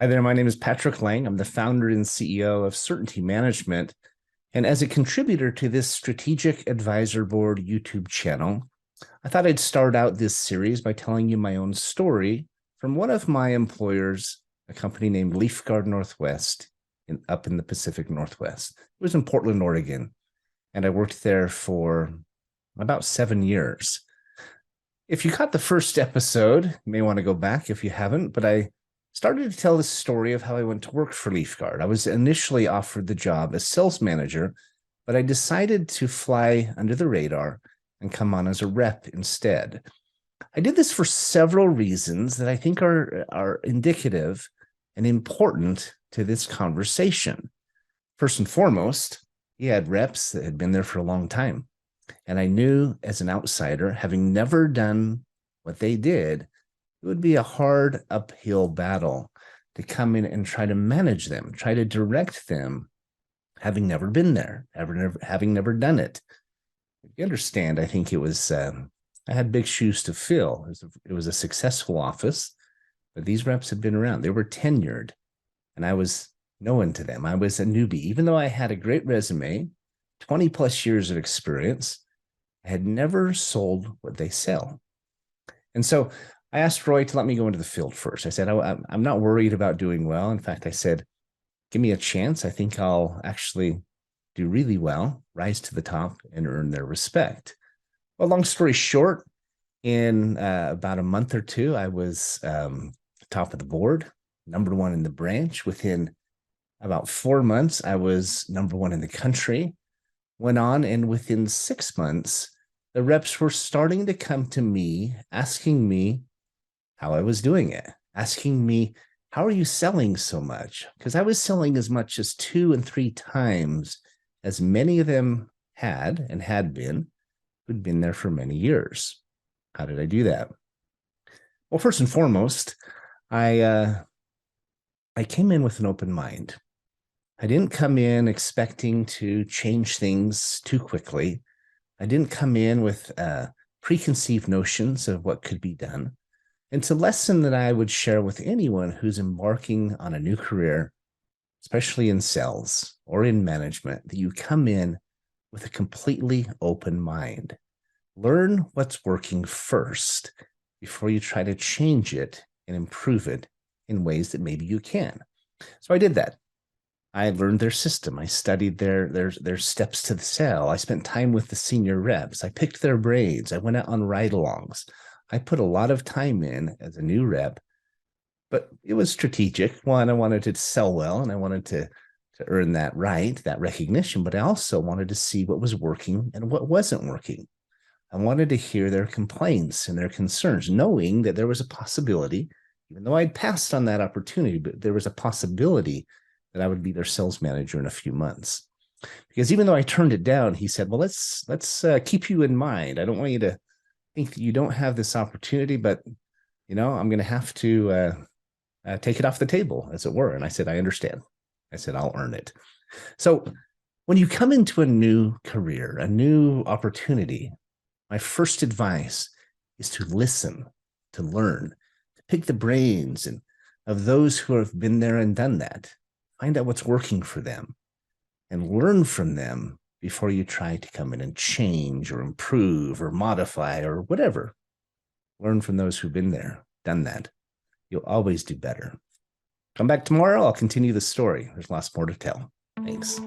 Hi there, my name is Patrick Laing. I'm the founder and CEO of Certainty Management. And as a contributor to this Strategic Advisor Board YouTube channel, I thought I'd start out this series by telling you my own story from one of my employers, a company named Leafguard Northwest up in the Pacific Northwest. It was in Portland, Oregon, and I worked there for about 7 years. If you caught the first episode, you may want to go back if you haven't, but I started to tell the story of how I went to work for Leafguard. I was initially offered the job as sales manager, but I decided to fly under the radar and come on as a rep instead. I did this for several reasons that I think are indicative and important to this conversation. First and foremost, he had reps that had been there for a long time. And I knew as an outsider, having never done what they did, it would be a hard uphill battle to come in and try to manage them, try to direct them, having never been there, having never done it. If you understand, I think it was, I had big shoes to fill. It was a successful office, but these reps had been around. They were tenured, and I was known to them. I was a newbie. Even though I had a great resume, 20 plus years of experience, I had never sold what they sell. And so I asked Roy to let me go into the field first. I said, I'm not worried about doing well. In fact, I said, give me a chance. I think I'll actually do really well, rise to the top, and earn their respect. Well, long story short, in about a month or two, I was top of the board, number one in the branch. Within about 4 months, I was number one in the country. Went on, and within 6 months, the reps were starting to come to me, asking me how I was doing it, asking me, how are you selling so much? Because I was selling as much as 2 and 3 times as many of them had been, who'd been there for many years. How did I do that? Well, first and foremost, I came in with an open mind. I didn't come in expecting to change things too quickly. I didn't come in with preconceived notions of what could be done. It's a lesson that I would share with anyone who's embarking on a new career, especially in sales or in management, that you come in with a completely open mind. Learn what's working first before you try to change it and improve it in ways that maybe you can. So I did that. I learned their system. I studied their steps to the sale. I spent time with the senior reps. I picked their brains. I went out on ride-alongs. I put a lot of time in as a new rep, but it was strategic. One, I wanted to sell well, and I wanted to earn that right, that recognition, but I also wanted to see what was working and what wasn't working. I wanted to hear their complaints and their concerns, knowing that there was a possibility, even though I'd passed on that opportunity, but there was a possibility that I would be their sales manager in a few months. Because even though I turned it down, he said, well, let's keep you in mind. I don't want you to think that you don't have this opportunity, but I'm going to have to take it off the table, as it were. And I said, I understand. I said, I'll earn it. So when you come into a new career, a new opportunity, my first advice is to listen, to learn, to pick the brains of those who have been there and done that. Find out what's working for them and learn from them before you try to come in and change or improve or modify or whatever. Learn from those who've been there, done that. You'll always do better. Come back tomorrow. I'll continue the story. There's lots more to tell. Thanks.